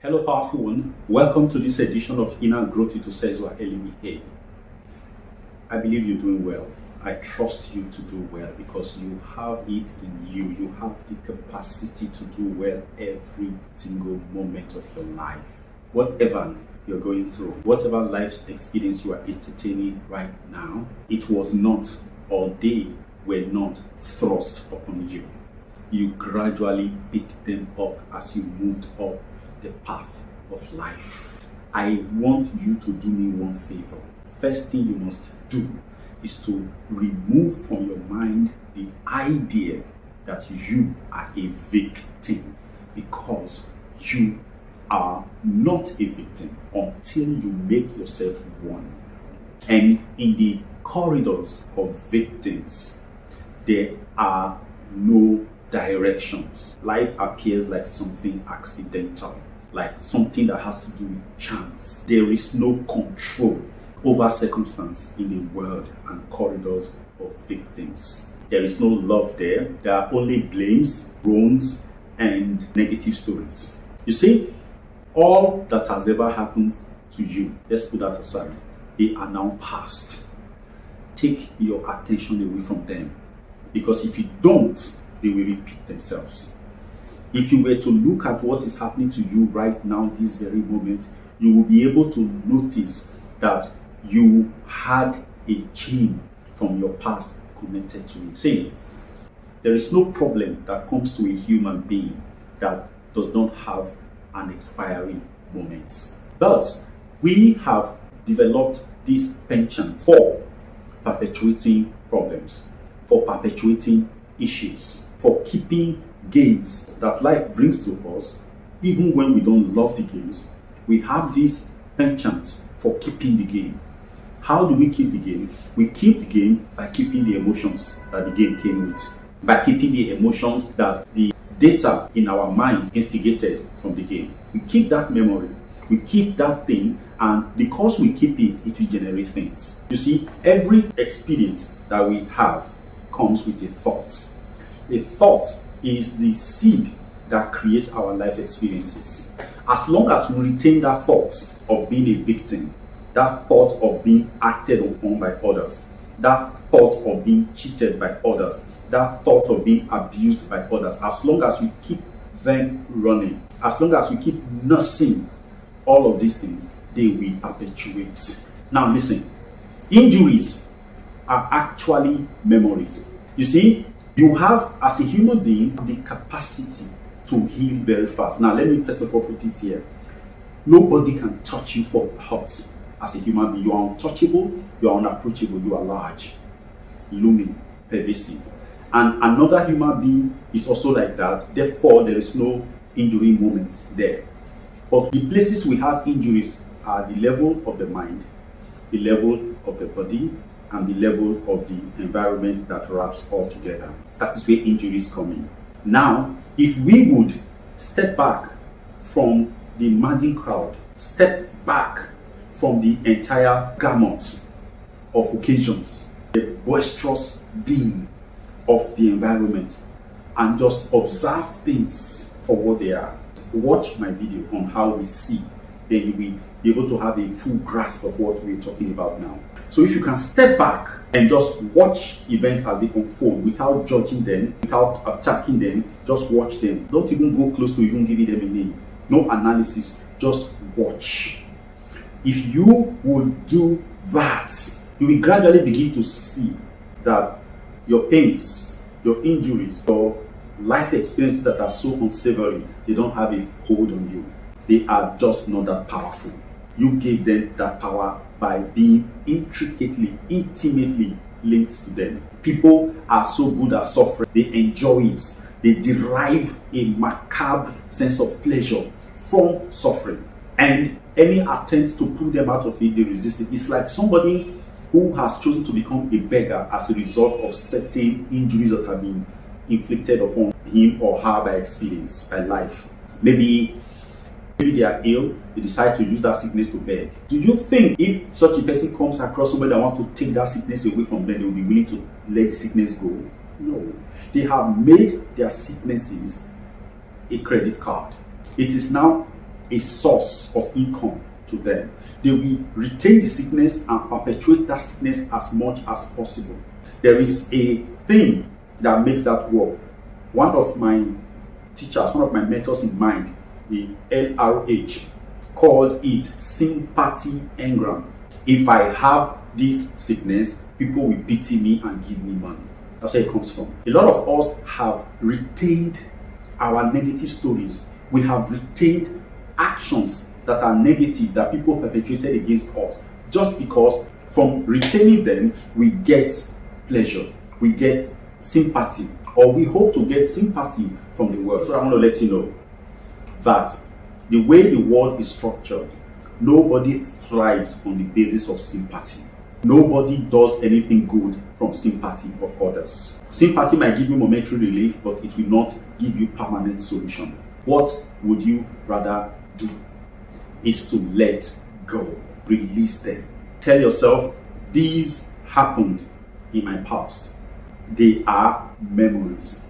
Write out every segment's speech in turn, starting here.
Hello, powerful one. Welcome to this edition of Inner Growth with Osezuah Elimihe. I believe you're doing well. I trust you to do well because you have it in you. You have the capacity to do well every single moment of your life. Whatever you're going through, whatever life's experience you are entertaining right now, it was not, or they were not thrust upon you. You gradually picked them up as you moved up the path of life. I want you to do me one favor. First thing you must do is to remove from your mind the idea that you are a victim, because you are not a victim until you make yourself one. And in the corridors of victims, there are no directions. Life appears like something accidental, like something that has to do with chance. There is no control over circumstance in the world and corridors of victims. There is no love there. There are only blames, groans, and negative stories. You see, all that has ever happened to you, let's put that aside, they are now past. Take your attention away from them, because if you don't, they will repeat themselves. If you were to look at what is happening to you right now, this very moment, you will be able to notice that you had a chain from your past connected to it. See, there is no problem that comes to a human being that does not have an expiry moment. But we have developed this penchant for perpetuating problems, for perpetuating issues, for keeping gains that life brings to us, even when we don't love the games. We have this penchant for keeping the game. How do we keep the game? We keep the game by keeping the emotions that the game came with, by keeping the emotions that the data in our mind instigated from the game. We keep that memory, we keep that thing, and because we keep it, it will generate things. You see, every experience that we have comes with a thought. A thought is the seed that creates our life experiences. As long as we retain that thought of being a victim, that thought of being acted upon by others, that thought of being cheated by others, that thought of being abused by others, as long as we keep them running, as long as we keep nursing all of these things, they will perpetuate. Now listen, injuries are actually memories. You see, you have, as a human being, the capacity to heal very fast. Now, let me first of all put it here. Nobody can touch you for hurt as a human being. You are untouchable, you are unapproachable, you are large, looming, pervasive. And another human being is also like that. Therefore, there is no injury moment there. But the places we have injuries are the level of the mind, the level of the body, and the level of the environment that wraps all together. That is where injuries come in. Now, if we would step back from the imagined crowd, step back from the entire gamut of occasions, the boisterous being of the environment, and just observe things for what they are. Watch my video on how we see, then you will be able to have a full grasp of what we're talking about now. So if you can step back and just watch events as they unfold without judging them, without attacking them, just watch them. Don't even go close to even giving them a name. No analysis, just watch. If you will do that, you will gradually begin to see that your pains, your injuries, your life experiences that are so unsavory, they don't have a hold on you. They are just not that powerful. You gave them that power by being intricately, intimately linked to them. People are so good at suffering. They enjoy it. They derive a macabre sense of pleasure from suffering. And any attempt to pull them out of it, they resist it. It's like somebody who has chosen to become a beggar as a result of certain injuries that have been inflicted upon him or her by experience, by life. Maybe they are ill, they decide to use that sickness to beg. Do you think if such a person comes across somebody that wants to take that sickness away from them, they will be willing to let the sickness go? No. They have made their sicknesses a credit card. It is now a source of income to them. They will retain the sickness and perpetuate that sickness as much as possible. There is a thing that makes that work. One of my teachers, one of my mentors in mind, the LRH, called it sympathy engram. If I have this sickness, people will pity me and give me money. That's where it comes from. A lot of us have retained our negative stories. We have retained actions that are negative that people perpetuated against us, just because from retaining them we get pleasure, we get sympathy, or we hope to get sympathy from the world. So I want to let you know that the way the world is structured, nobody thrives on the basis of sympathy. Nobody does anything good from sympathy of others. Sympathy might give you momentary relief, but it will not give you permanent solution. What would you rather do? Is to let go. Release them. Tell yourself, these happened in my past. They are memories.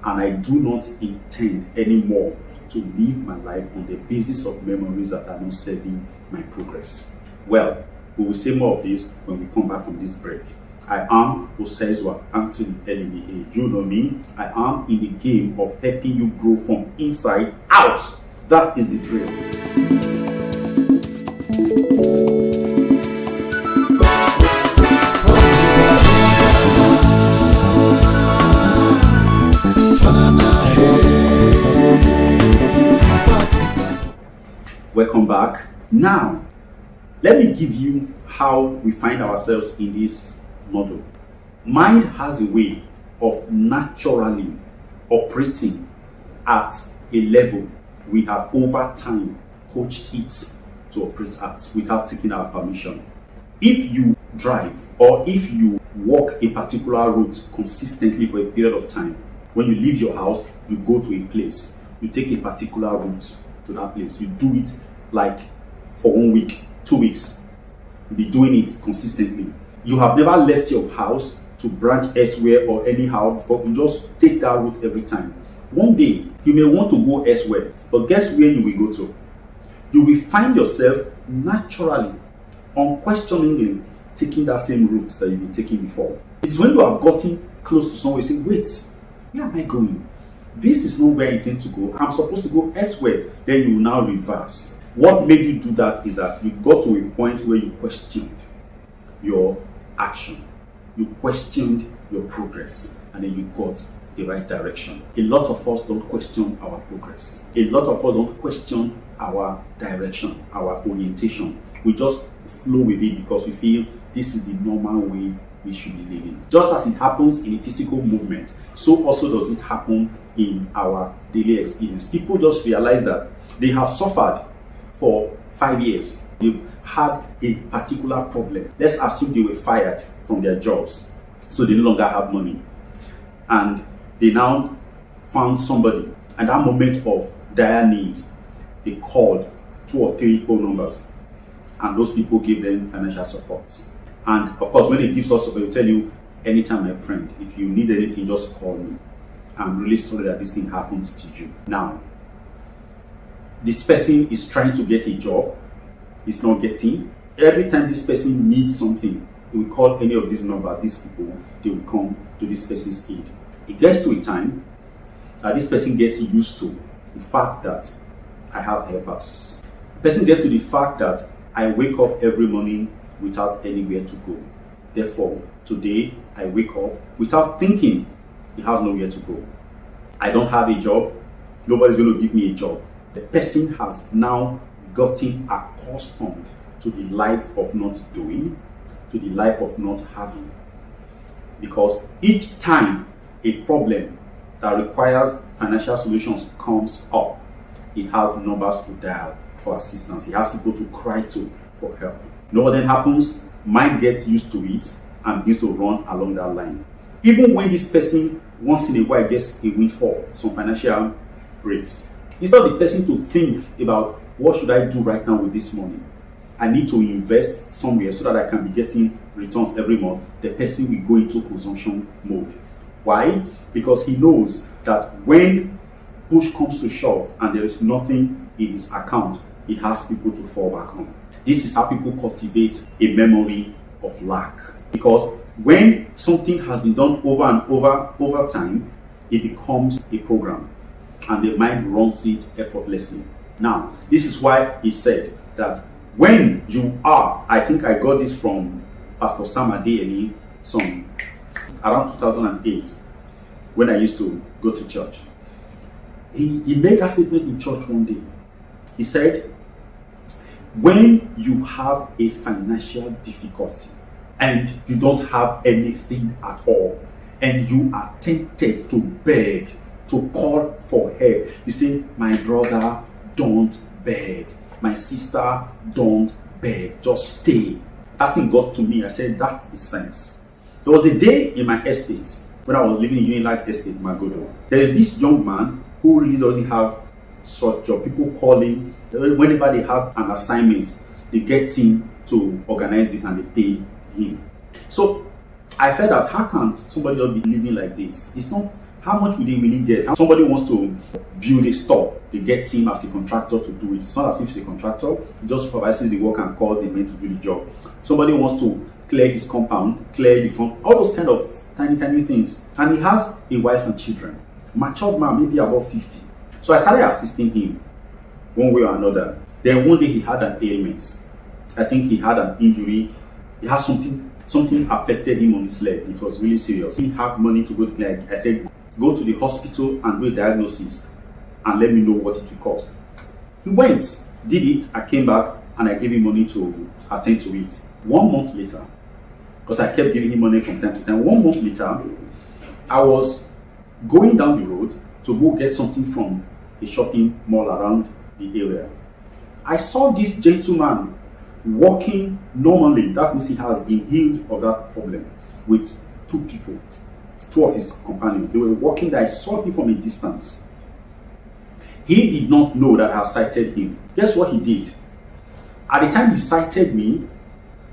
And I do not intend anymore to live my life on the basis of memories that are not serving my progress. Well, we will say more of this when we come back from this break. I am Osezuah Anthony Elimihe. You know me. I am in the game of helping you grow from inside out. That is the drill. Welcome back. Now, let me give you how we find ourselves in this model. Mind has a way of naturally operating at a level we have over time coached it to operate at without seeking our permission. If you drive or if you walk a particular route consistently for a period of time, when you leave your house, you go to a place, you take a particular route to that place, you do it like for 1 week, 2 weeks, you'll be doing it consistently. You have never left your house to branch elsewhere or anyhow before, you just take that route every time. One day, you may want to go elsewhere, but guess where you will go to? You will find yourself naturally, unquestioningly, taking that same route that you've been taking before. It's when you have gotten close to somewhere, you say, wait, where am I going? This is not where I intend to go. I'm supposed to go elsewhere. Then you will now reverse. What made you do that is that you got to a point where you questioned your action. You questioned your progress, and then you got the right direction. A lot of us don't question our progress. A lot of us don't question our direction, our orientation. We just flow with it because we feel this is the normal way we should be living. Just as it happens in a physical movement, so also does it happen in our daily experience. People just realize that they have suffered for 5 years. They've had a particular problem. Let's assume they were fired from their jobs, so they no longer have money. And they now found somebody. At that moment of dire needs, they called 2 or 3 phone numbers, and those people gave them financial support. And of course, when they give us support, they'll tell you, anytime, my friend, if you need anything, just call me. I'm really sorry that this thing happened to you. Now, this person is trying to get a job, he's not getting. Every time this person needs something, he will call any of these numbers, these people, they will come to this person's aid. It gets to a time that this person gets used to the fact that I have helpers. The person gets to the fact that I wake up every morning without anywhere to go. Therefore, today I wake up without thinking he has nowhere to go. I don't have a job. Nobody's going to give me a job. The person has now gotten accustomed to the life of not doing, to the life of not having. Because each time a problem that requires financial solutions comes up, he has numbers to dial for assistance. He has people to cry to for help. You know what then happens? Mind gets used to it and begins to run along that line. Even when this person once in a while gets a windfall, some financial breaks, instead of the person to think about what should I do right now with this money, I need to invest somewhere so that I can be getting returns every month, the person will go into consumption mode. Why? Because he knows that when push comes to shove and there is nothing in his account, he has people to fall back on. This is how people cultivate a memory of lack. Because when something has been done over and over time, it becomes a program and the mind runs it effortlessly. Now, this is why he said that when you are, I think I got this from Pastor Sam Adeyemi, around 2008, when I used to go to church. He made that statement in church one day. He said, when you have a financial difficulty and you don't have anything at all, and you are tempted to beg, to call for help, you say, my brother, don't beg. My sister, don't beg. Just stay. That thing got to me. I said, that is sense. There was a day in my estate, when I was living in Unilight Estate, Magodo. There is this young man who really doesn't have such job. People call him, whenever they have an assignment, they get him to organize it and they pay him. So I felt that how can somebody else be living like this? It's not, how much would they really get? Somebody wants to build a store, they get him as a contractor to do it. It's not as if he's a contractor, he just supervises the work and calls the men to do the job. Somebody wants to clear his compound, clear the front, all those kind of tiny things. And he has a wife and children. Matured man, maybe about 50. So I started assisting him one way or another. Then one day he had an ailment. I think he had an injury. He had something affected him on his leg. It was really serious. He had money to go to clinic. I said, go to the hospital and do a diagnosis and let me know what it will cost. He went, did it, I came back and I gave him money to attend to it. 1 month later, because I kept giving him money from time to time, 1 month later, I was going down the road to go get something from a shopping mall around the area. I saw this gentleman walking normally. That means he has been healed of that problem, with two people, two of his companions. They were walking there. I saw him from a distance. He did not know that I had sighted him. Guess what he did? At the time he sighted me,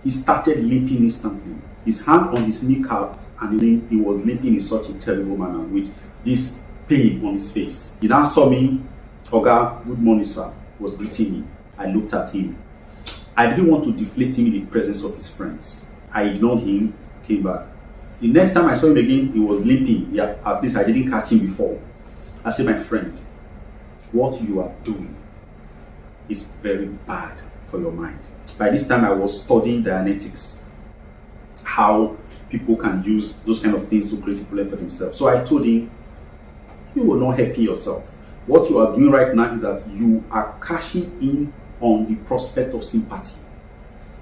he started limping instantly. His hand on his kneecap, and he was limping in such a terrible manner with this pain on his face. He now saw me. Oga, good morning, sir, was greeting me. I looked at him. I didn't want to deflate him in the presence of his friends. I ignored him, came back. The next time I saw him again, he was limping. Yeah, at least I didn't catch him before. I said, my friend, what you are doing is very bad for your mind. By this time, I was studying Dianetics, how people can use those kind of things to create a problem for themselves. So I told him, you will not help yourself. What you are doing right now is that you are cashing in on the prospect of sympathy.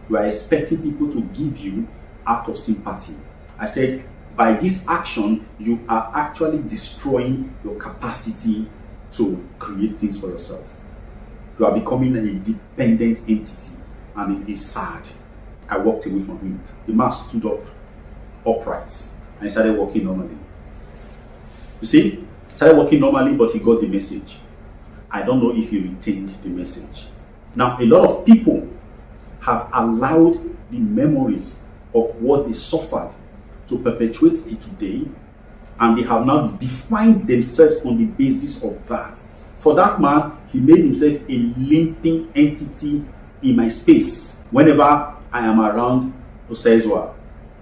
You are expecting people to give you out of sympathy. I said, by this action, you are actually destroying your capacity to create things for yourself. You are becoming a dependent entity, and it is sad. I walked away from him. The man stood up upright and he started walking normally. You see? Started working normally, but he got the message. I don't know if he retained the message. Now, a lot of people have allowed the memories of what they suffered to perpetuate till today, and they have now defined themselves on the basis of that. For that man, he made himself a limping entity in my space. Whenever I am around Osezuah,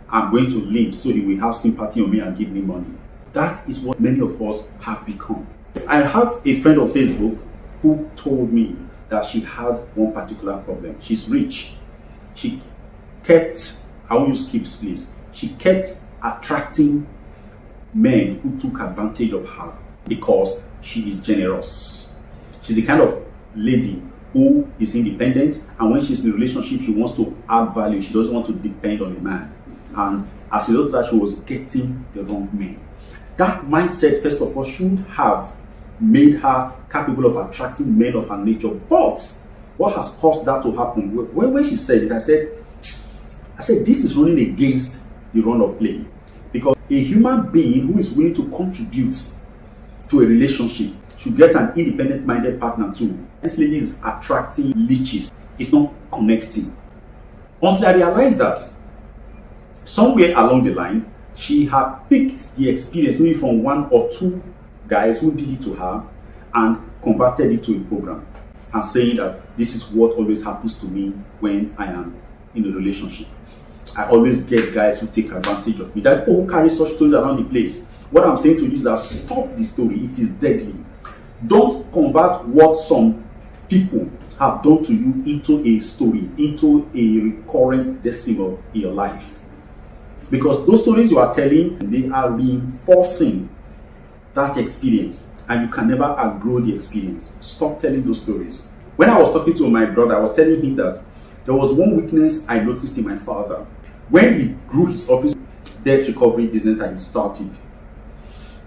I'm going to limp so he will have sympathy on me and give me money. That is what many of us have become. I have a friend on Facebook who told me that she had one particular problem. She's rich. She kept, I won't use keeps please, she kept attracting men who took advantage of her because she is generous. She's the kind of lady who is independent, and when she's in a relationship, she wants to add value. She doesn't want to depend on a man. And as a result of that, she was getting the wrong men. That mindset, first of all, should have made her capable of attracting men of her nature. But what has caused that to happen? When she said it, I said, this is running against the run of play. Because a human being who is willing to contribute to a relationship should get an independent-minded partner too. This lady is attracting leeches. It's not connecting. Until I realized that somewhere along the line, she had picked the experience maybe from one or two guys who did it to her, and converted it to a program and saying that this is what always happens to me when I am in a relationship. I always get guys who take advantage of me. That who carry such stories around the place. What I'm saying to you is that stop the story. It is deadly. Don't convert what some people have done to you into a story, into a recurrent decimal in your life. Because those stories you are telling, they are reinforcing that experience, and you can never outgrow the experience. Stop telling those stories. When I was talking to my brother, I was telling him that there was one weakness I noticed in my father. When he grew his office debt recovery business that he started,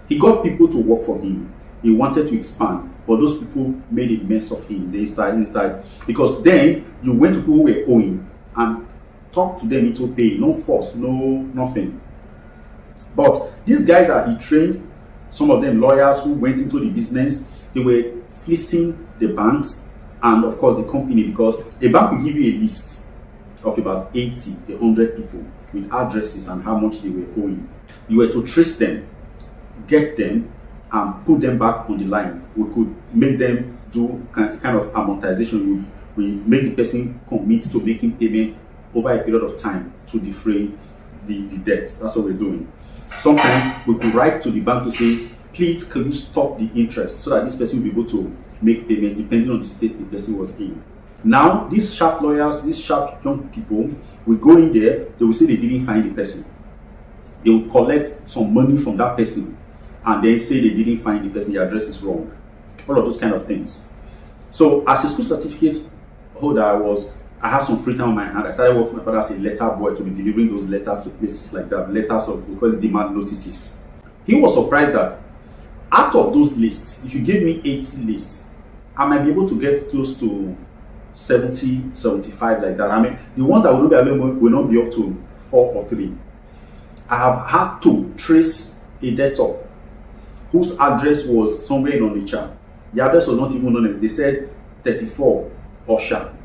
he got people to work for him. He wanted to expand, but those people made a mess of him. They started because then you went to people who were owing and talked to them into paying, no force, no nothing. But these guys that he trained, some of them lawyers who went into the business, they were fleecing the banks and of course the company, because a bank will give you a list of about 80, 100 people with addresses and how much they were owing. You were to trace them, get them, and put them back on the line. We could make them do kind of amortization. We make the person commit to making payment over a period of time to defray the debt. That's what we're doing. Sometimes we could write to the bank to say, please, can you stop the interest so that this person will be able to make payment depending on the state the person was in. Now, these sharp lawyers, these sharp young people will go in there, they will say they didn't find the person. They will collect some money from that person and then say they didn't find the person, the address is wrong. All of those kind of things. So as a school certificate holder, I had some free time on my hand. I started working with my father as a letter boy to be delivering those letters to places like that, letters of, we call it demand notices. He was surprised that out of those lists, if you gave me 80 lists, I might be able to get close to 70, 75 like that. I mean, the ones that will not be available will not be up to 4 or 3. I have had to trace a debtor whose address was somewhere in Onitsha. The address was not even known as, they said 34 Osha,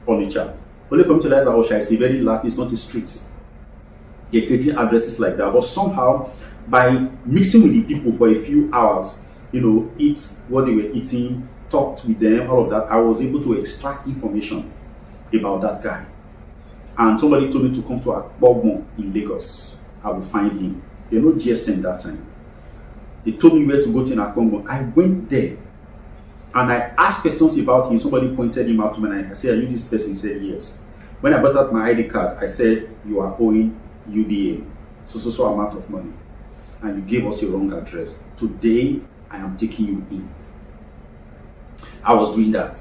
Onitsha. Only for me to realize that Osha is a very large, it's not a street. They're creating addresses like that. But somehow, by mixing with the people for a few hours, eat what they were eating, talked with them, all of that, I was able to extract information about that guy. And somebody told me to come to Akpogmo in Lagos. I will find him. There were no GSM that time. They told me where to go to in Akpogmo. I went there and I asked questions about him. Somebody pointed him out to me and I said, are you this person? He said, yes. When I brought out my ID card, I said, you are owing UBA so amount of money. And you gave us your wrong address. Today, I am taking you in. I was doing that.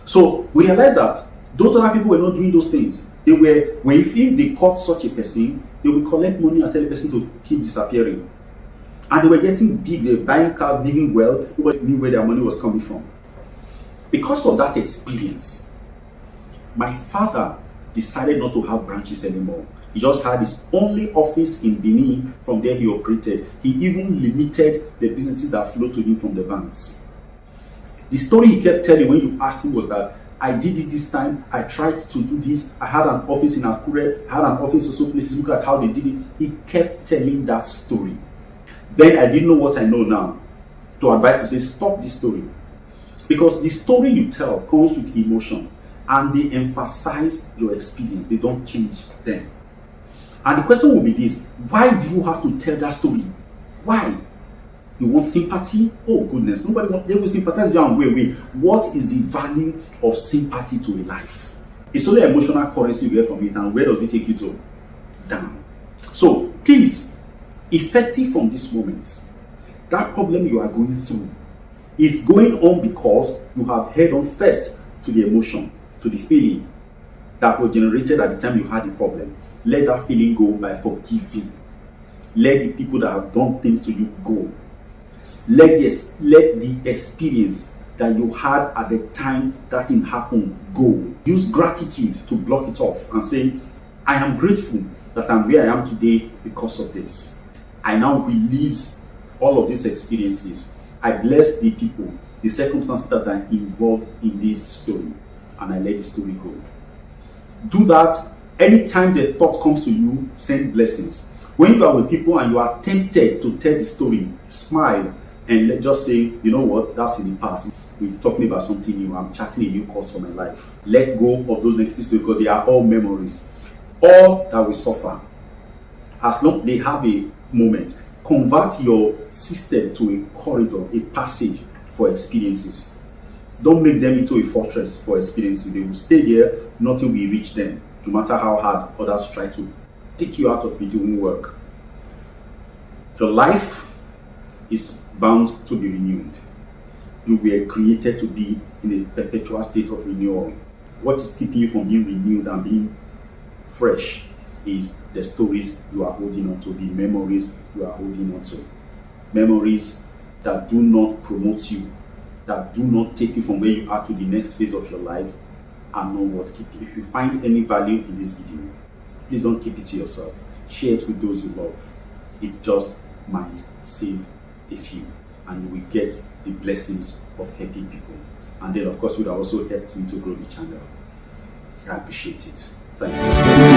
So we realized that those other people were not doing those things. They were, if they caught such a person, they would collect money and tell the person to keep disappearing. And they were getting big, they were buying cars, living well. Nobody knew where their money was coming from. Because of that experience, my father decided not to have branches anymore. He just had his only office in Benin. From there he operated. He even limited the businesses that flowed to him from the banks. The story he kept telling when you asked him was that I did it this time, I tried to do this, I had an office in Akure, I had an office also places, look at how they did it. He kept telling that story. Then I didn't know what I know now to advise to say, stop this story. Because the story you tell comes with emotion and they emphasize your experience, they don't change them. And the question will be this, why do you have to tell that story? Why? You want sympathy? Oh goodness, nobody wants, they will sympathize you and wait. What is the value of sympathy to a life? It's only emotional currency you get from it, and where does it take you to? Down. So please, effective from this moment, that problem you are going through is going on because you have held on first to the emotion, to the feeling that was generated at the time you had the problem. Let that feeling go by forgiving. Let the people that have done things to you go. Let the experience that you had at the time that thing happened go. Use gratitude to block it off and say, I am grateful that I'm where I am today because of this. I now release all of these experiences. I bless the people, the circumstances that are involved in this story, and I let the story go. Do that anytime the thought comes to you, send blessings. When you are with people and you are tempted to tell the story, smile, And let's just say, you know what, that's in the past. We're talking about something new. I'm charting a new course for my life. Let go of those negative stories because they are all memories. All that we suffer, as long they have a moment, convert your system to a corridor, a passage for experiences. Don't make them into a fortress for experiences. They will stay there, nothing will reach them. No matter how hard others try to take you out of it, it won't work. Your life is bound to be renewed. You were created to be in a perpetual state of renewal. What is keeping you from being renewed and being fresh is the stories you are holding on to, the memories you are holding on to. Memories that do not promote you, that do not take you from where you are to the next phase of your life, are not what keep you. If you find any value in this video, please don't keep it to yourself. Share it with those you love. It just might save a few, and you will get the blessings of helping people. And then, of course, you would have also helped me to grow the channel. I appreciate it. Thank you.